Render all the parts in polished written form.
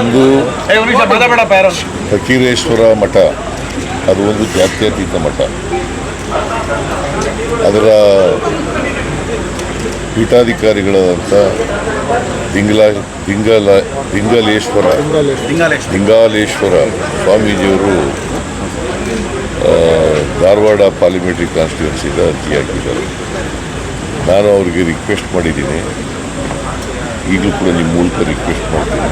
ಒಂದು ಫಕೀರೇಶ್ವರ ಮಠ, ಅದು ಒಂದು ಜಾತ್ಯತೀತ ಮಠ. ಅದರ ಪೀಠಾಧಿಕಾರಿಗಳಾದಂಥ ದಿಂಗಾಲೇಶ್ವರ ಸ್ವಾಮೀಜಿಯವರು ಧಾರವಾಡ ಪಾರ್ಲಿಮೆಂಟ್ರಿ ಕಾನ್ಸ್ಟಿಟ್ಯೂನ್ಸಿದ ಅರ್ಜಿ ಹಾಕಿದ್ದಾರೆ. ನಾನು ಅವರಿಗೆ ರಿಕ್ವೆಸ್ಟ್ ಮಾಡಿದ್ದೀನಿ, ಈಗಲೂ ಕೂಡ ನಿಮ್ಮ ಮೂಲಕ ರಿಕ್ವೆಸ್ಟ್ ಮಾಡ್ತೀನಿ,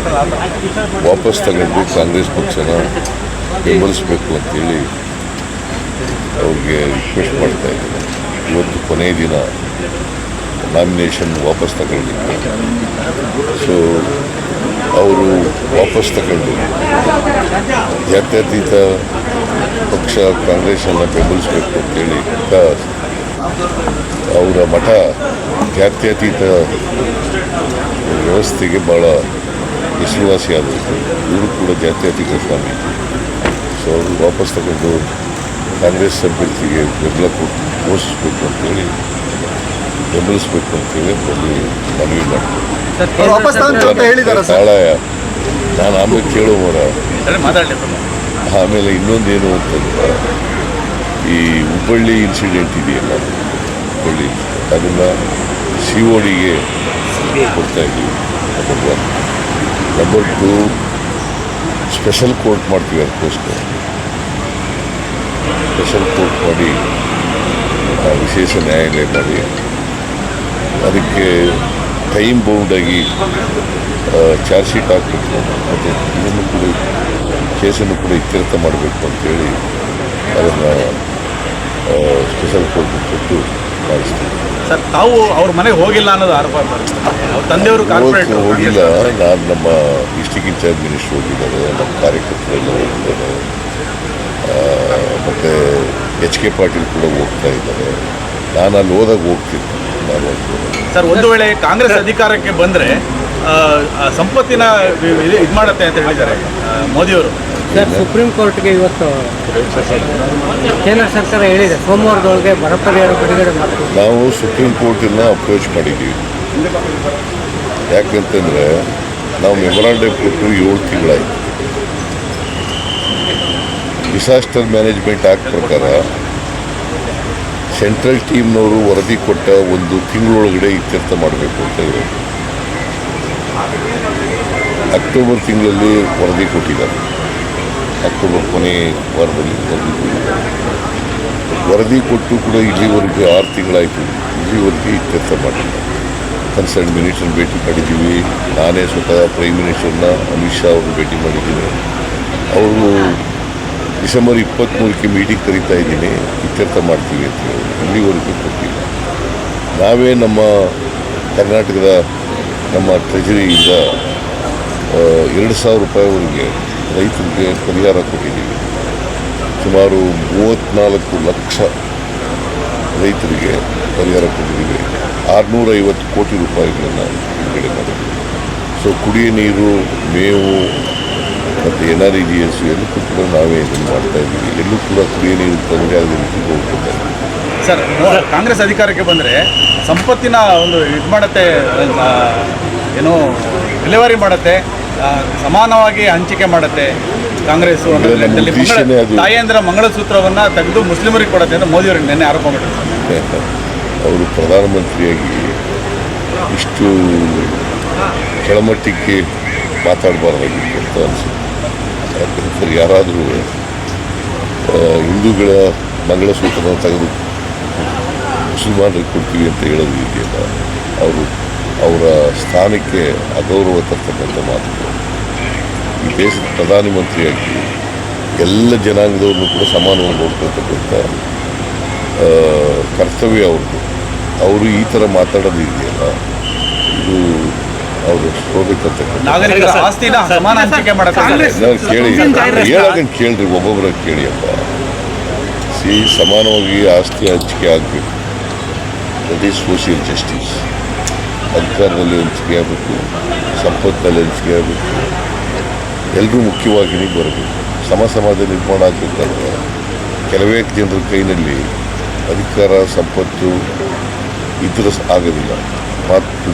ವಾಪಸ್ ತಗೊಂಡು ಕಾಂಗ್ರೆಸ್ ಪಕ್ಷನ ಬೆಂಬಲಿಸಬೇಕು ಅಂತೇಳಿ ಅವ್ರಿಗೆ ರಿಕ್ವೆಸ್ಟ್ ಮಾಡ್ತಾ ಇದ್ದೀನಿ. ಇವತ್ತು ಕೊನೆಯ ದಿನ ನಾಮಿನೇಷನ್ ವಾಪಸ್ ತಗೊಳ್ಳಿಕ್ಕೆ. ಸೊ ಅವರು ವಾಪಸ್ ತಗೊಂಡು ಜಾತ್ಯತೀತ ಪಕ್ಷ ಕಾಂಗ್ರೆಸ್ಸನ್ನು ಬೆಂಬಲಿಸಬೇಕು ಅಂತೇಳಿ, ಅವರ ಮಠ ಜಾತ್ಯತೀತ ವ್ಯವಸ್ಥೆಗೆ ಭಾಳ ಹೆಸರುವಾಸಿಯಾದದ್ದು. ಇವರು ಕೂಡ ಜಾತ್ಯತೀತ ಸ್ವಾಮೀಜಿ. ಸೊ ಅವರು ವಾಪಸ್ ತಗೊಂಡು ಕಾಂಗ್ರೆಸ್ ಅಭ್ಯರ್ಥಿಗೆ ಘೋಷಿಸಬೇಕು ಅಂತೇಳಿ, ಬೆಂಬಲಿಸಬೇಕು ಅಂತೇಳಿ ಅಲ್ಲಿ ಮನವಿ ಮಾಡ್ತೀನಿ. ತಾಳಾಯ ನಾನು ಆಮೇಲೆ ಕೇಳೋವರ. ಆಮೇಲೆ ಇನ್ನೊಂದೇನು ಅಂತಂದ್ರೆ, ಈ ಹುಬ್ಬಳ್ಳಿ ಇನ್ಸಿಡೆಂಟ್ ಇದೆಯಲ್ಲ, ಹುಬ್ಬಳ್ಳಿ, ಅದನ್ನು CODಗೆ ಕೊಡ್ತಾ ಇದ್ದೀವಿ. ನಂಬರ್ 2 ಸ್ಪೆಷಲ್ ಕೋರ್ಟ್ ಮಾಡ್ತೀವಿ. ಅದಕ್ಕೋಸ್ಕರ ಸ್ಪೆಷಲ್ ಕೋರ್ಟ್ ಮಾಡಿ, ವಿಶೇಷ ನ್ಯಾಯಾಲಯ ಮಾಡಿ, ಅದಕ್ಕೆ ಟೈಮ್ ಬೌಂಡಾಗಿ ಚಾರ್ಜ್ ಶೀಟ್ ಹಾಕಬೇಕು ಮತ್ತು ಇದನ್ನು ಕೂಡ ಕೇಸನ್ನು ಕೂಡ ಇತ್ಯರ್ಥ ಮಾಡಬೇಕು ಅಂತೇಳಿ ಅದನ್ನು ಸ್ಪೆಷಲ್ ಕೋರ್ಟ್ ಕೊಟ್ಟು ಮಾಡಿಸ್ತೀವಿ. ಸರ್, ತಾವು ಅವ್ರ ಮನೆಗೆ ಹೋಗಿಲ್ಲ ಅನ್ನೋದು ಆರೋಪ. ತಂದೆಯವರು ಹೋಗಿಲ್ಲ, ನಾನು ನಮ್ಮ ಡಿಸ್ಟಿಕ್ ಇನ್ಚಾರ್ಜ್ ಮಿನಿಸ್ಟರ್ ಹೋಗಿದ್ದಾರೆ, ನಮ್ಮ ಕಾರ್ಯಕರ್ತರೆಲ್ಲ ಹೋಗಿದ್ದಾರೆ, ಮತ್ತು HK ಪಾಟೀಲ್ ಕೂಡ ಹೋಗ್ತಾ ಇದ್ದಾರೆ. ನಾನು ಅಲ್ಲಿ ಹೋದಾಗ ಹೋಗ್ತೀನಿ. ಸರ್, ಒಂದು ವೇಳೆ ಕಾಂಗ್ರೆಸ್ ಅಧಿಕಾರಕ್ಕೆ ಬಂದರೆ ಸಂಪತ್ತಿನ ಇದು ಮಾಡುತ್ತೆ ಅಂತ ಹೇಳಿದ್ದಾರೆ ಮೋದಿಯವರು. ಸರ್, ಸುಪ್ರೀಂ ಕೋರ್ಟ್ಗೆ ಇವತ್ತು ಕೇಂದ್ರ ಸರ್ಕಾರ ಹೇಳಿದೆ ಸೋಮವಾರದೊಳಗೆ ಬರ ಪರಿಹಾರ ಬಿಡುಗಡೆ ಮಾಡ್ತೀವಿ. ನಾವು ಸುಪ್ರೀಂ ಕೋರ್ಟನ್ನು ಅಪ್ರೋಚ್ ಮಾಡಿದ್ದೀವಿ. ಯಾಕಂತಂದರೆ ನಾವು ಮೆಮೊರಾಂಡಮ್ ಕೊಟ್ಟು 7 ತಿಂಗಳಾಯಿತು. ಡಿಸಾಸ್ಟರ್ ಮ್ಯಾನೇಜ್ಮೆಂಟ್ ಆ್ಯಕ್ಟ್ ಪ್ರಕಾರ ಸೆಂಟ್ರಲ್ ಟೀಮ್ನವರು ವರದಿ ಕೊಟ್ಟ 1 ತಿಂಗಳೊಳಗಡೆ ಇತ್ಯರ್ಥ ಮಾಡಬೇಕು ಅಂತ ಹೇಳಿ ಅಕ್ಟೋಬರ್ ತಿಂಗಳಲ್ಲಿ ವರದಿ ಕೊಟ್ಟಿದ್ದಾರೆ. ಅಕ್ಟೋಬರ್ ಕೊನೆ ವಾರದಲ್ಲಿ ವರದಿ ಕೊಟ್ಟು ಕೂಡ ಇಲ್ಲಿವರೆಗೆ 6 ತಿಂಗಳಾಯಿತು. ಇಲ್ಲಿವರೆಗೆ ಇತ್ಯರ್ಥ ಮಾಡಿಲ್ಲ. ಕನ್ಸರ್ನ್ ಮಿನಿಸ್ಟರ್ ಭೇಟಿ ಮಾಡಿದ್ದೀವಿ. ನಾನೇ ಸ್ವತಃ ಪ್ರೈಮ್ ಮಿನಿಸ್ಟರ್ನ ಅಮಿತ್ ಶಾ ಅವರು ಭೇಟಿ ಮಾಡಿದ್ದೀನಿ. ಅವರು ಡಿಸೆಂಬರ್ 23ಕ್ಕೆ ಮೀಟಿಂಗ್ ಕರೀತಾ ಇದ್ದೀನಿ, ಇತ್ಯರ್ಥ ಮಾಡ್ತೀವಿ ಅಂತ ಹೇಳಿ ಇಲ್ಲಿವರೆಗೂ ಕೊಟ್ಟಿಲ್ಲ. ನಾವೇ ನಮ್ಮ ಕರ್ನಾಟಕದ ನಮ್ಮ ಟ್ರೆಜರಿಯಿಂದ 2,000 ರೂಪಾಯಿವರೆಗೆ ರೈತರಿಗೆ ಪರಿಹಾರ ಕೊಟ್ಟಿದ್ದೀವಿ. ಸುಮಾರು 34 ಲಕ್ಷ ರೈತರಿಗೆ ಪರಿಹಾರ ಕೊಟ್ಟಿದ್ದೀವಿ. 650 ಕೋಟಿ ರೂಪಾಯಿಗಳನ್ನು ಬಿಡುಗಡೆ ಮಾಡಿದ್ದೀವಿ. ಸೊ ಕುಡಿಯ ನೀರು, ಮೇವು ಮತ್ತು NREGS ಎಲ್ಲಕ್ಕೂ ಕೂಡ ನಾವೇ ಇದನ್ನು ಮಾಡ್ತಾ ಇದ್ದೀವಿ. ಎಲ್ಲೂ ಕೂಡ ಕುಡಿಯ ನೀರು ತೊಂದರೆ ಆಗದ ರೀತಿಗೆ ಹೋಗ್ತಾ ಇದ್ದೀವಿ. ಸರ್, ಕಾಂಗ್ರೆಸ್ ಅಧಿಕಾರಕ್ಕೆ ಬಂದರೆ ಸಂಪತ್ತಿನ ಒಂದು ಇದು ಮಾಡುತ್ತೆ, ಏನೋ ವಿಲೇವಾರಿ ಮಾಡುತ್ತೆ, ಸಮಾನವಾಗಿ ಹಂಚಿಕೆ ಮಾಡುತ್ತೆ ಕಾಂಗ್ರೆಸ್. ತಾಯಂದ್ರ ಮಂಗಳಸೂತ್ರವನ್ನು ತೆಗೆದು ಮುಸ್ಲಿಮರಿಗೆ ಕೊಡುತ್ತೆ ಅಂತ ಮೋದಿಯವ್ರಿಗೆ ನೆನ್ನೆ ಆರೋಪ ಮಾಡಿದ್ರು. ಅವರು ಪ್ರಧಾನಮಂತ್ರಿಯಾಗಿ ಇಷ್ಟು ಕೆಳಮಟ್ಟಕ್ಕೆ ಮಾತಾಡಬಾರ್ದಾಗಿತ್ತು ಅಂತ ಅನಿಸುತ್ತೆ. ಯಾಕಂದ್ರೆ ಯಾರಾದರೂ ಹಿಂದೂಗಳ ಮಂಗಳಸೂತ್ರನ ತೆಗೆದು ಮುಸಲ್ಮಾನರಿಗೆ ಕೊಡ್ತೀವಿ ಅಂತ ಹೇಳೋದು ಇದೆಯಲ್ಲ, ಅವರ ಸ್ಥಾನಕ್ಕೆ ಅಗೌರವ ತರ್ತಕ್ಕಂಥ ಮಾತುಗಳು. ಈ ದೇಶದ ಪ್ರಧಾನಮಂತ್ರಿಯಾಗಿ ಎಲ್ಲ ಜನಾಂಗದವ್ರನ್ನೂ ಕೂಡ ಸಮಾನವಾಗಿ ನೋಡ್ಕೊಳ್ತಕ್ಕಂಥ ಕರ್ತವ್ಯ ಅವ್ರದ್ದು. ಅವರು ಈ ಥರ ಮಾತಾಡೋದು ಇದೆಯಲ್ಲ, ಇದು ಅವರು ಸೋಬೇಕಂತಕ್ಕಂಥ ಕೇಳಿ ಹೇಳೋದನ್ನು ಕೇಳ್ರಿ, ಒಬ್ಬೊಬ್ಬರ ಕೇಳಿಯಪ್ಪ. ಸಮಾನವಾಗಿ ಆಸ್ತಿ ಹಂಚಿಕೆ ಆಗಬೇಕು. That is social justice. ಅಧಿಕಾರದಲ್ಲಿ ಹಂಚಿಕೆ ಆಗಬೇಕು, ಸಂಪತ್ತಿನಲ್ಲಿ ಹಂಚಿಕೆ ಆಗಬೇಕು, ಎಲ್ಲರೂ ಮುಖ್ಯವಾಗಿ ಬರಬೇಕು. ಸಮಾಜ ನಿರ್ಮಾಣ ಆಗಬೇಕಾದ್ರೆ ಕೆಲವೇ ಜನರ ಕೈನಲ್ಲಿ ಅಧಿಕಾರ ಸಂಪತ್ತು ಇತರ ಆಗೋದಿಲ್ಲ. ಮತ್ತು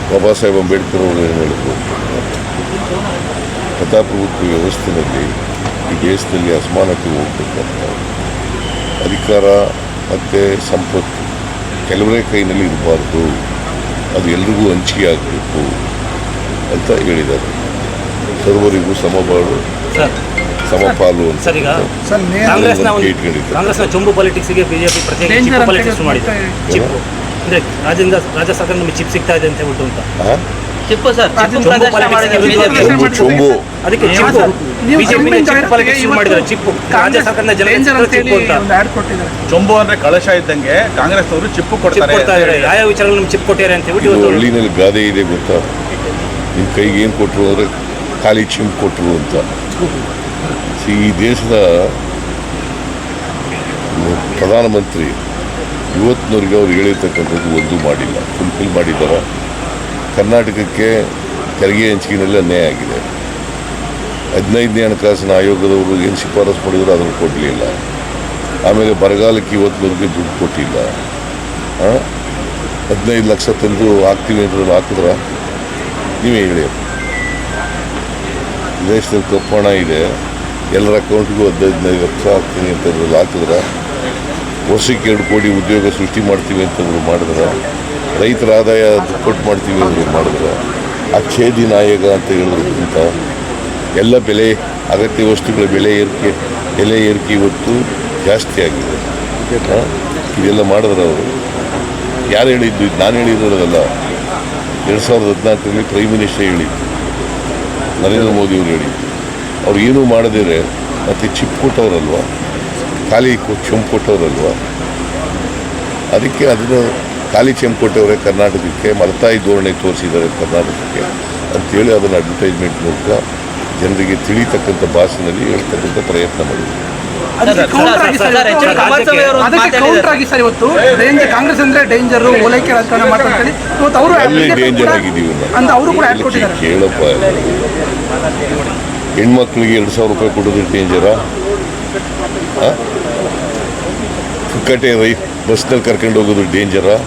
ಬಾಬಾ ಸಾಹೇಬ್ ಅಂಬೇಡ್ಕರ್ ಅವರು ಏನು ಹೇಳಿದ್ರು, ಪ್ರಜಾಪ್ರಭುತ್ವ ವ್ಯವಸ್ಥೆಯಲ್ಲಿ ಈ ದೇಶದಲ್ಲಿ ಅಸಮಾನತೆ ಹೋಗ್ಬೇಕಂತ ಅಧಿಕಾರ ಮತ್ತು ಸಂಪತ್ತು ಕೆಲವರೇ ಕೈನಲ್ಲಿ ಇರಬಾರ್ದು, ಅದು ಎಲ್ರಿಗೂ ಹಂಚಿಕೆ ಆಗಬೇಕು ಅಂತ ಹೇಳಿದ್ದಾರೆ. ಸರ್ವರಿಗೂ ಸಮಬಾಳು ಸಮಪಾಲು ಅಂತ ಸರ್, ಈಗ ಕಾಂಗ್ರೆಸ್ನ ಚೊಂಬು ಪಾಲಿಟಿಕ್ಸ್ಗೆ ಬಿಜೆಪಿ ಪ್ರತ್ಯೇಕ ಚಿಪ್ಪು ಪಾಲಿಟಿಕ್ಸ್ ಮಾಡಿದೆ. ಚಿಪ್ಪು ಅಂದ್ರೆ ರಾಜ್ಯ ಸರ್ಕಾರ ನಮಗೆ ಚಿಪ್ ಸಿಗ್ತಾ ಇದೆ ಅಂತ ಹೇಳ್ಬಿಟ್ಟು ಅಂತ ಚಿಪ್ಪು ಸರ್ ಚೊಂಬು ಪಾಲಿಟಿಕ್ಸ್ ಚೊಂಬು ಅದಕ್ಕೆ ಚಿಪ್ಪು ಬಿಜೆಪಿ ಚಿಪ್ಪು ಪಾಲಿಟಿಕ್ಸ್ ಶುರು ಮಾಡಿದ್ದಾರೆ. ಚಿಪ್ಪು ರಾಜ್ಯ ಸರ್ಕಾರದ ಜನತೆ ಚಿಪ್ಪು ಅಂತ ಚೊಂಬು ಅಂದ್ರೆ ಕಳಶ ಇದ್ದಂಗೆ ಕಾಂಗ್ರೆಸ್ನವರು ಚಿಪ್ಪು ಕೊಡ್ತಾ ಕೊಡ್ತಾರೆ. ಇದ್ದಾರೆ. ಯಾವ ವಿಚಾರಗಳು ನಮ್ಗೆ ಚಿಪ್ ಕೊಟ್ಟಿದ್ದಾರೆ ಅಂತ ಹೇಳ್ಬಿಟ್ಟು ಇದು ಇವತ್ತು ಹಳ್ಳಿನಲ್ಲಿ ಗಾದೆ ಇದೆ ಗೊತ್ತಾ, ನಿಮ್ಮ ಕೈಗೆ ಏನು ಕೊಟ್ಟರು ಅಂದರೆ ಖಾಲಿ ಚಿಂಪ್ ಕೊಟ್ಟರು ಅಂತ. ಈ ದೇಶದ ಪ್ರಧಾನಮಂತ್ರಿ ಇವತ್ತಿನವ್ರಿಗೆ ಅವ್ರು ಹೇಳಿರ್ತಕ್ಕಂಥದ್ದು ಒಂದು ಮಾಡಿಲ್ಲ, ಫುಲ್ಫಿಲ್ ಮಾಡಿದ್ದಾರೆ. ಕರ್ನಾಟಕಕ್ಕೆ ತೆರಿಗೆ ಹಂಚಿಕೆಯಲ್ಲಿ ಅನ್ಯಾಯ ಆಗಿದೆ. 15ನೇ ಹಣಕಾಸಿನ ಆಯೋಗದವರು ಏನು ಶಿಫಾರಸು ಮಾಡಿದ್ರು ಅದನ್ನು ಕೊಡಲಿಲ್ಲ. ಆಮೇಲೆ ಬರಗಾಲಕ್ಕೆ ಇವತ್ತಿನವ್ರಿಗೆ ದುಡ್ಡು ಕೊಟ್ಟಿಲ್ಲ. 15 ಲಕ್ಷ ತಂದು ಹಾಕ್ತೀವಿ ಅಂತ ಹಾಕಿದ್ರ ನೀವೇ ಹೇಳಿ. ದೇಶದಲ್ಲಿ ಕಪ್ಪಣ ಇದೆ, ಎಲ್ಲರ ಅಕೌಂಟ್ಗೂ 15 ಲಕ್ಷ ಹಾಕ್ತೀನಿ ಅಂತಂದ್ರಲ್ಲಿ ಹಾಕಿದ್ರೆ, ವರ್ಷಕ್ಕೆ 2 ಕೋಟಿ ಉದ್ಯೋಗ ಸೃಷ್ಟಿ ಮಾಡ್ತೀವಿ ಅಂತಂದ್ರು ಮಾಡಿದ್ರೆ, ರೈತರ ಆದಾಯ ದುಪ್ಪಟ್ಟು ಮಾಡ್ತೀವಿ ಅಂದರು ಮಾಡಿದ್ರೆ, ಅಕ್ಷೇದಿನ ಆಯೋಗ ಅಂತ ಹೇಳೋದ್ರಿಂದ ಎಲ್ಲ ಬೆಲೆ ಅಗತ್ಯ ವಸ್ತುಗಳ ಬೆಲೆ ಏರಿಕೆ ಇವತ್ತು ಜಾಸ್ತಿ ಆಗಿದೆ. ಇದೆಲ್ಲ ಮಾಡಿದ್ರೆ ಅವರು ಯಾರು ಹೇಳಿದ್ದು? ಇದು ನಾನು ಹೇಳಿರೋದಲ್ಲ. 2014ರಲ್ಲಿ ಪ್ರೈಮ್ ಮಿನಿಸ್ಟರ್ ಹೇಳಿದ್ದು, ನರೇಂದ್ರ ಮೋದಿಯವರು ಹೇಳಿದ್ದು. ಅವ್ರು ಏನೂ ಮಾಡದಿದ್ರೆ ಮತ್ತು ಚಿಪ್ ಕೊಟ್ಟವರಲ್ವ, ಖಾಲಿ ಚೊಂಪು ಕೊಟ್ಟವರಲ್ವ, ಅದಕ್ಕೆ ಅದನ್ನು ಖಾಲಿ ಚೆಂಪು ಕೊಟ್ಟವರೇ ಕರ್ನಾಟಕಕ್ಕೆ, ಮಲತಾಯಿ ಧೋರಣೆ ತೋರಿಸಿದ್ದಾರೆ ಕರ್ನಾಟಕಕ್ಕೆ ಅಂಥೇಳಿ ಅದನ್ನು ಅಡ್ವರ್ಟೈಸ್ಮೆಂಟ್ ಮೂಲಕ ಜನರಿಗೆ ತಿಳಿತಕ್ಕಂಥ ಭಾಷೆಯಲ್ಲಿ ಹೇಳ್ತಕ್ಕಂಥ ಪ್ರಯತ್ನ ಮಾಡಿದ್ರು. ಅದಕ್ಕೆ ಕೌಂಟರ್ ಆಗಿ ಸರ್ ಇವತ್ತು ಕಾಂಗ್ರೆಸ್ ಅಂದ್ರೆ ಡೇಂಜರ್ ಓಲೈಕೆ ರಾಜಕಾರಣ ಮಾಡ್ತಾರೆ ಇವತ್ತು ಅವರು ಅಲ್ಲಿ ಡೇಂಜರ್ ಆಗಿದ್ದೀವಿ ಅಂತ ಅವರು ಕೂಡ ಆಡ್ ಕೊಟ್ಟಿದ್ದಾರೆ. ಕೇಳಪ್ಪ, ಹೆಣ್ಮಕ್ಳಿಗೆ 2,000 ರೂಪಾಯಿ ಕೊಡೋದು ಡೇಂಜರಾ? ಪುಕ್ಕಟೆ ಬಸ್ನಲ್ಲಿ ಕರ್ಕೊಂಡು ಹೋಗೋದು ಡೇಂಜರಾ?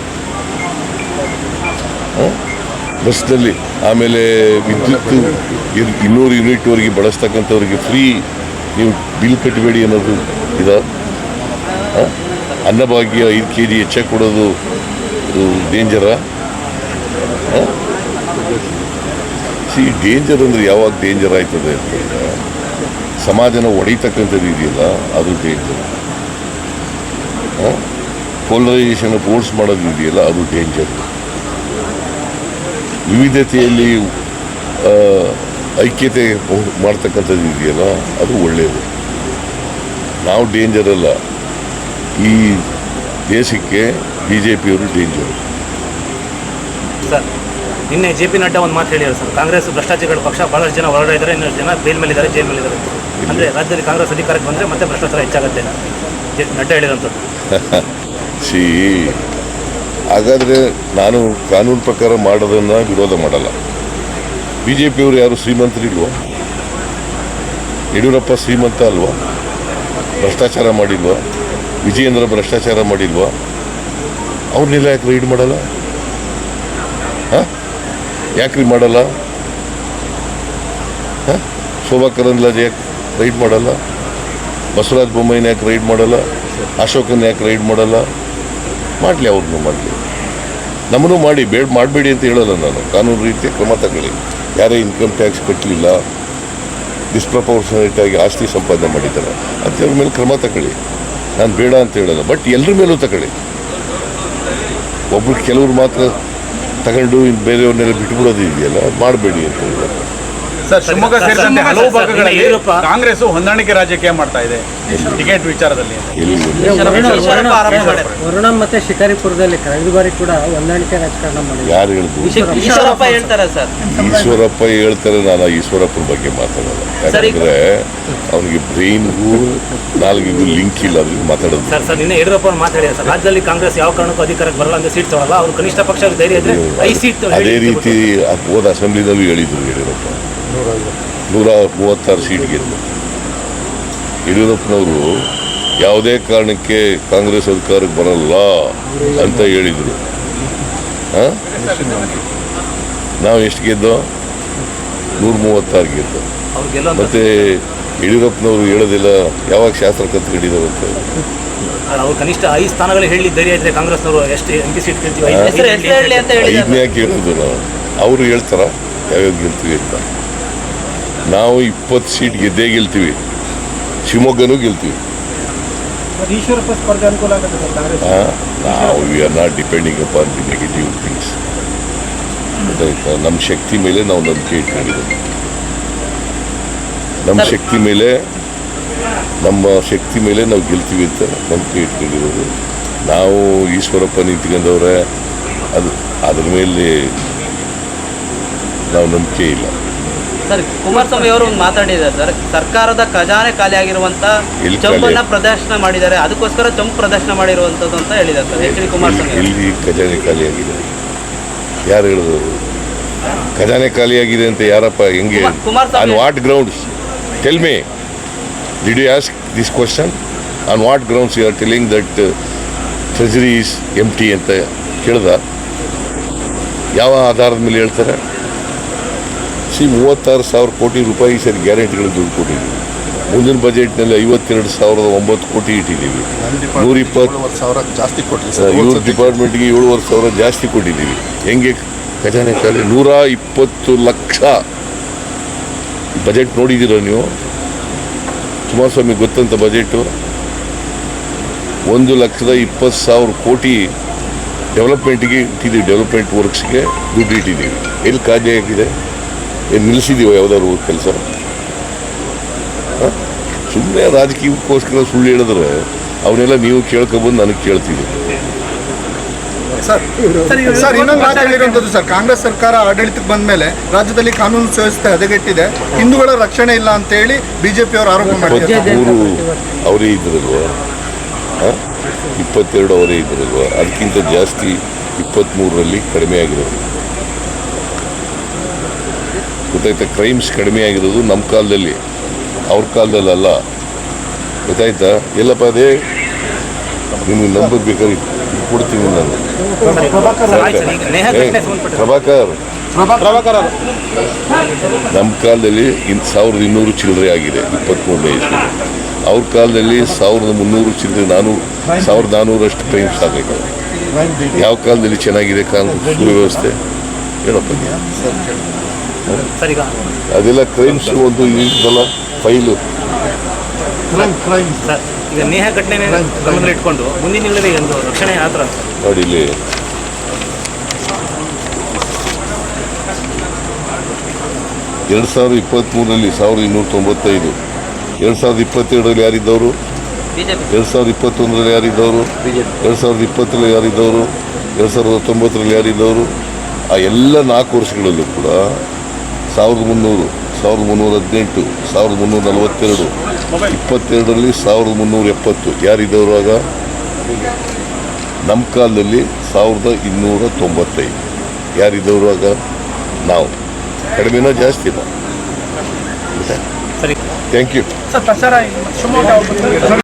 ಬಸ್ನಲ್ಲಿ ಆಮೇಲೆ ವಿದ್ಯುತ್ 200 ಯೂನಿಟ್ವರೆಗೆ ಬಳಸ್ತಕ್ಕಂಥವ್ರಿಗೆ ಫ್ರೀ ನೀವು ಬಿಲ್ ಕಟ್ಟಬೇಡಿ ಅನ್ನೋದು ಇದ? ಅನ್ನಭಾಗ್ಯ 5 kg ಹೆಚ್ಚಾಗಿ ಕೊಡೋದು ಡೇಂಜರಾ? ಡೇಂಜರ್ ಅಂದರೆ ಯಾವಾಗ ಡೇಂಜರ್ ಆಯ್ತದೆ ಅಂತಂದ್ರೆ ಸಮಾಜನ ಹೊಡಿತಕ್ಕಂಥದ್ದು ಇದೆಯಲ್ಲ ಅದು ಡೇಂಜರ್. ಪೋಲರೈಸೇಷನ್ ಫೋರ್ಸ್ ಮಾಡೋದು ಇದೆಯಲ್ಲ ಅದು ಡೇಂಜರ್. ವಿವಿಧತೆಯಲ್ಲಿ ಐಕ್ಯತೆ ಮಾಡ್ತಕ್ಕಂಥದ್ದು ಇದೆಯಲ್ಲ ಅದು ಒಳ್ಳೆಯದು. ನಾವು ಡೇಂಜರ್ ಅಲ್ಲ, ಈ ದೇಶಕ್ಕೆ BJPಯವರು ಡೇಂಜರು. ಸರ್, ನಿನ್ನೆ JP ನಡ್ಡಾ ಒಂದು ಮಾತು ಹೇಳಿದ್ರು ಸರ್, ಕಾಂಗ್ರೆಸ್ ಭ್ರಷ್ಟಾಚಾರಿಗಳ ಪಕ್ಷ, ಭಾಳಷ್ಟು ಜನ ಹೊರಗಡೆ ಇದ್ದಾರೆ, ಇನ್ನಷ್ಟು ಜನ ಬೇಲ್ ಮೇಲಿದ್ದಾರೆ, ಜೈಲ್ ಮೇಲಿದ್ದಾರೆ. ಅಂದರೆ ರಾಜ್ಯದಲ್ಲಿ ಕಾಂಗ್ರೆಸ್ ಅಧಿಕಾರಕ್ಕೆ ಬಂದರೆ ಮತ್ತೆ ಭ್ರಷ್ಟಾಚಾರ ಹೆಚ್ಚಾಗುತ್ತೆ ನಡ್ಡಾ ಹೇಳಿದಂಥದ್ದು. ಹಾಗಾದರೆ ನಾನು ಕಾನೂನು ಪ್ರಕಾರ ಮಾಡೋದನ್ನು ವಿರೋಧ ಮಾಡಲ್ಲ. BJPಯವರು ಯಾರು ಶ್ರೀಮಂತರಿಲ್ವೋ? ಯಡಿಯೂರಪ್ಪ ಶ್ರೀಮಂತ ಅಲ್ವಾ? ಭ್ರಷ್ಟಾಚಾರ ಮಾಡಿಲ್ವಾ? ವಿಜಯೇಂದ್ರ ಭ್ರಷ್ಟಾಚಾರ ಮಾಡಿಲ್ವಾ? ಅವ್ರನ್ನೆಲ್ಲ ಯಾಕೆ ರೈಡ್ ಮಾಡಲ್ಲ? ಯಾಕ್ರಿ ಮಾಡಲ್ಲ? ಶೋಭಾ ಕರಂದ್ಲಾಜೆ ಯಾಕೆ ರೈಡ್ ಮಾಡಲ್ಲ? ಬಸವರಾಜ ಬೊಮ್ಮಾಯಿನ ಯಾಕೆ ರೈಡ್ ಮಾಡಲ್ಲ? ಅಶೋಕನ ಯಾಕೆ ರೈಡ್ ಮಾಡಲ್ಲ? ಮಾಡಲಿ, ಅವ್ರನ್ನೂ ಮಾಡಲಿ, ನಮ್ಮನ್ನು ಮಾಡಿ. ಮಾಡಬೇಡಿ ಅಂತ ಹೇಳಲ್ಲ ನಾನು. ಕಾನೂನು ರೀತಿಯ ಕ್ರಮ ತಗೊಳ್ಳಿ. ಯಾರೇ ಇನ್ಕಮ್ ಟ್ಯಾಕ್ಸ್ ಕಟ್ಟಲಿಲ್ಲ, ಡಿಸ್ಪ್ರಪೋರ್ಷನೇಟ್ ಆಗಿ ಆಸ್ತಿ ಸಂಪಾದನೆ ಮಾಡಿದ್ದಾರೆ ಅಂಥವ್ರ ಮೇಲೆ ಕ್ರಮ ತಗೊಳ್ಳಿ. ನಾನು ಬೇಡ ಅಂತ ಹೇಳಲ್ಲ, ಬಟ್ ಎಲ್ಲರ ಮೇಲೂ ತಗೊಳ್ಳಿ. ಒಬ್ರು ಕೆಲವ್ರು ಮಾತ್ರ ತಗೊಂಡು ಇನ್ನು ಬೇರೆಯವ್ರನ್ನೆಲ್ಲ ಬಿಟ್ಬಿಡೋದು ಇದೆಯಲ್ಲ, ಅದು ಮಾಡಬೇಡಿ ಅಂತ ಹೇಳಿ. ಸರ್, ಶಿವಮೊಗ್ಗ ಸೇರಿದಂತೆ ಹಲವು ಭಾಗಗಳಲ್ಲಿ ಕಾಂಗ್ರೆಸ್ ಹೊಂದಾಣಿಕೆ ರಾಜಕೀಯ ಮಾಡ್ತಾ ಇದೆ ಟಿಕೆಟ್ ವಿಚಾರದಲ್ಲಿ. ವರುಣ ಮತ್ತೆ ಶಿಕಾರಿಪುರದಲ್ಲಿ ಕಳೆದ ಬಾರಿ ಕೂಡ ಹೊಂದಾಣಿಕೆ ರಾಜಕಾರಣ ಮಾಡಿದ್ರು. ಯಾರು ಹೇಳಿದ್ರು? ಈಶ್ವರಪ್ಪ ಹೇಳ್ತಾರೆ ಸರ್. ಈಶ್ವರಪ್ಪ ಹೇಳ್ತಾರೆ. ನಾನು ಈಶ್ವರಪ್ಪನ ಬಗ್ಗೆ ಮಾತಾಡೋಲ್ಲ. ಯಾಕಂದ್ರೆ ಅವನಿಗೆ ಬ್ರೈನ್ಗೂ ನಾಲ್ಗಿಗೂ ಲಿಂಕ್ ಇಲ್ಲ, ಅದ್ರಿಗೆ ಮಾತಾಡೋದು. ಸರ್ ನಿನ್ನೆ ಯಡಿಯೂರಪ್ಪ ಮಾತಾಡಿದ್ದಾರೆ ಸರ್, ರಾಜ್ಯದಲ್ಲಿ ಕಾಂಗ್ರೆಸ್ ಯಾವ ಕಾರಣಕ್ಕೂ ಅಧಿಕಾರಕ್ಕೆ ಬರಲ್ಲ ಅಂತ ಸೀಟ್ ತಗೊಳ್ಳಲ್ಲ, ಅವ್ರು ಕನಿಷ್ಠ ಪಕ್ಷ ಧೈರ್ಯ ಇದ್ರೆ 5 ಸೀಟ್. ಅದೇ ರೀತಿ ಹೋದ ಅಸೆಂಬ್ಲಿನಲ್ಲೂ ಹೇಳಿದ್ರು ಯಡಿಯೂರಪ್ಪ 136 ಸೀಟ್ ಗೆದ್ದು. ಯಡಿಯೂರಪ್ಪನವರು ಯಾವುದೇ ಕಾರಣಕ್ಕೆ ಕಾಂಗ್ರೆಸ್ ಅಧಿಕಾರಕ್ಕೆ ಬರಲ್ಲ ಅಂತ ಹೇಳಿದರು. ನಾವು ಎಷ್ಟು ಗೆದ್ದೋ? 136 ಗೆದ್ದು. ಅವ್ರು ಗೆಲ್ಲುವಂಥ ಮತ್ತು ಯಡಿಯೂರಪ್ಪನವರು ಹೇಳೋದಿಲ್ಲ ಯಾವಾಗ ಶಾಸ್ತ್ರ ಕತ್ತು ಹಿಡಿದವಂತ. ಅವ್ರು ಕನಿಷ್ಠ 5 ಸ್ಥಾನಗಳು ಹೇಳಿ ಧೈರ್ಯ ಇದ್ರೆ ಕಾಂಗ್ರೆಸ್ನವರು ಎಷ್ಟು MP ಸೀಟ್ ಕೇಳ್ತೀವಿ ಐದನೇ ಯಾಕೆ ಹೇಳ್ತಿದ್ವಿ ನಾವು, ಅವರು ಹೇಳ್ತಾರ ಯಾವ್ಯಾವ ಗೆಲ್ತೀವಿ ಅಂತ. ನಾವು 20 ಸೀಟ್ ಗೆದ್ದೇ ಗೆಲ್ತೀವಿ, ಶಿವಮೊಗ್ಗನೂ ಗೆಲ್ತೀವಿ. ಈಶ್ವರಪ್ಪ ಸ್ಪರ್ಧೆ ಅನುಕೂಲ ಆಗುತ್ತೆ ಸರ್ ಕಾಂಗ್ರೆಸ್. ನಾವು we are not depending upon the negative things. ಗೊತ್ತಾಯ್ತಾ? ನಮ್ಮ ಶಕ್ತಿ ಮೇಲೆ ನಾವು ನಂಬಿಕೆ ಇಟ್ಕೊಂಡಿದ್ದೀವಿ. ನಮ್ಮ ಶಕ್ತಿ ಮೇಲೆ ನಾವು ಗೆಲ್ತೀವಿ ಅಂತ ನಂಬಿಕೆ ಇಟ್ಕೊಂಡಿರೋದು. ನಾವು ಈಶ್ವರಪ್ಪ ನಿಂತ್ಕೊಂಡವ್ರೆ ಅದ್ರ ಮೇಲೆ ನಾವು ನಂಬಿಕೆ ಇಲ್ಲ. ಸರ್, ಕುಮಾರಸ್ವಾಮಿ ಅವರು ಒಂದು ಮಾತಾಡಿದ್ದಾರೆ ಸರ್, ಸರ್ಕಾರದ ಖಜಾನೆ ಖಾಲಿ ಆಗಿರುವಂತ ಚಂಪನ್ನ ಪ್ರದರ್ಶನ ಮಾಡಿದ್ದಾರೆ, ಅದಕ್ಕೋಸ್ಕರ ಚಂಪು ಪ್ರದರ್ಶನ ಮಾಡಿರುವಂಥದ್ದು ಅಂತ ಹೇಳಿದ್ದಾರೆ ಸರ್ ಎಚ್ ಡಿ ಕುಮಾರಸ್ವಾಮಿ. ಇಲ್ಲಿ ಖಜಾನೆ ಖಾಲಿಯಾಗಿದೆ, ಯಾರು ಹೇಳಿದ್ರು ಖಜಾನೆ ಖಾಲಿಯಾಗಿದೆ ಅಂತ? ಯಾರಪ್ಪ? ಹೆಂಗೆ? On what grounds? Tell me, did you ask this question? On what grounds you are telling that treasury is empty ಅಂತ ಕೇಳ್ದ? ಯಾವ ಆಧಾರದ ಮೇಲೆ ಹೇಳ್ತಾರೆ? 36,000 ಕೋಟಿ ರೂಪಾಯಿ ಸರಿ ಗ್ಯಾರಂಟಿಗಳು ದುಡ್ಡು ಕೊಟ್ಟಿದ್ದೀವಿ. ಮುಂದಿನ ಬಜೆಟ್ನಲ್ಲಿ 52,009 ಕೋಟಿ ಇಟ್ಟಿದ್ದೀವಿ. 120,000 ಜಾಸ್ತಿ ಕೊಟ್ಟರೆ ಇವ್ರ ಡಿಪಾರ್ಟ್ಮೆಂಟ್ಗೆ 7,500 ಜಾಸ್ತಿ ಕೊಟ್ಟಿದ್ದೀವಿ. ಹೆಂಗೆ ಖಜಾನೆ ಖಾಲಿ? 120 ಲಕ್ಷ ಬಜೆಟ್ ನೋಡಿದ್ದೀರ ನೀವು? ಕುಮಾರಸ್ವಾಮಿ ಗೊತ್ತಂತ ಬಜೆಟು 1,20,000 ಕೋಟಿ ಡೆವಲಪ್ಮೆಂಟ್ಗೆ ಇಟ್ಟಿದ್ದೀವಿ, ಡೆವಲಪ್ಮೆಂಟ್ ವರ್ಕ್ಸ್ಗೆ ದುಡ್ಡು ಇಟ್ಟಿದ್ದೀವಿ. ಎಲ್ಲಿ ಖಾಲಿ ಆಗಿದೆ? ಏನು ನಿಲ್ಲಿಸಿದ್ದೀವೋ ಯಾವುದಾದ್ರು ಕೆಲಸ? ಸುಮ್ಮನೆ ರಾಜಕೀಯಕ್ಕೋಸ್ಕರ ಸುಳ್ಳು ಹೇಳಿದ್ರೆ ಅವನ್ನೆಲ್ಲ ನೀವು ಕೇಳ್ಕೊಬಂದು ನನಗೆ ಕೇಳ್ತೀವಿ. ಸರ್ ಇನ್ನೊಂದು ಮಾತು ಹೇಳಿರುವಂಥದ್ದು ಸರ್, ಕಾಂಗ್ರೆಸ್ ಸರ್ಕಾರ ಆಡಳಿತಕ್ಕೆ ಬಂದ ಮೇಲೆ ರಾಜ್ಯದಲ್ಲಿ ಕಾನೂನು ಸುವ್ಯವಸ್ಥೆ ಹದಗೆಟ್ಟಿದೆ, ಹಿಂದೂಗಳ ರಕ್ಷಣೆ ಇಲ್ಲ ಅಂತ ಹೇಳಿ ಬಿಜೆಪಿ ಅವರು ಆರೋಪ ಮಾಡಿದ್ದಾರೆ. 23 ಅವರೇ ಇದ್ರಲ್ವ, 22 ಅವರೇ ಇದ್ರಲ್ವ, ಅದಕ್ಕಿಂತ ಜಾಸ್ತಿ 23ರಲ್ಲಿ ಕಡಿಮೆ ಆಗಿರೋದು. ಗೊತ್ತಾಯ್ತಾ? ಕ್ರೈಮ್ಸ್ ಕಡಿಮೆ ಆಗಿರೋದು ನಮ್ಮ ಕಾಲದಲ್ಲಿ, ಅವ್ರ ಕಾಲದಲ್ಲ. ಗೊತ್ತಾಯ್ತಾ? ಎಲ್ಲಪ್ಪ ಅದೇ ನಿಮ್ಗೆ ನಂಬರ್ ಬೇಕಾದ್ರೆ ಕೊಡ್ತೀನಿ ನಾನು. ಪ್ರಭಾಕರ್ ನಮ್ಮ ಕಾಲದಲ್ಲಿ 1,200 ಚಿಲ್ಲರೆ ಆಗಿದೆ 23ನೇ ಇಸ್ವಿ. ಅವ್ರ ಕಾಲದಲ್ಲಿ 1,300 ಚಿಲ್ಲರೆ 1,400 ಕ್ರೈಮ್ಸ್ ಆಗಬೇಕು. ಯಾವ ಕಾಲದಲ್ಲಿ ಚೆನ್ನಾಗಿದೆ ಕಾನೂನು ಸುವ್ಯವಸ್ಥೆ ಹೇಳಪ್ಪ? ಅದೆಲ್ಲ ಕ್ರೈಮ್ಸ್ ಒಂದು ಇದಲ್ಲ ಫೈಲು. ಸರ್, ಈಗ ನೇಹ ಘಟನೆ ಗಮನದಲ್ಲಿ ಇಟ್ಕೊಂಡು ಮುಂದಿನ ದಿನಗಳಲ್ಲಿ ಒಂದು ರಕ್ಷಣೆ ಆ ಥರ ನೋಡಿ, ಇಲ್ಲಿ 2023ರಲ್ಲಿ 1,295, 2022ರಲ್ಲಿ ಯಾರಿದ್ದವರು? 2021ರಲ್ಲಿ ಯಾರಿದ್ದವರು? 2020ರಲ್ಲಿ ಯಾರಿದ್ದವರು? 2019ರಲ್ಲಿ ಯಾರಿದ್ದವರು? ಆ ಎಲ್ಲ 4 ವರ್ಷಗಳಲ್ಲೂ ಕೂಡ 1,300, 1,318, 1,342, 22ರಲ್ಲಿ 1,370 ಯಾರಿದ್ದವರು? ಆಗ ನಮ್ಮ ಕಾಲದಲ್ಲಿ 1,295 ಯಾರಿದ್ದವರು? ಆಗ ನಾವು ಕಡಿಮೆನೋ ಜಾಸ್ತಿನೋ? ಸರಿ. Thank you. ಸರ್, ಪ್ರಚಾರ ಶಿವಮೊಗ್ಗ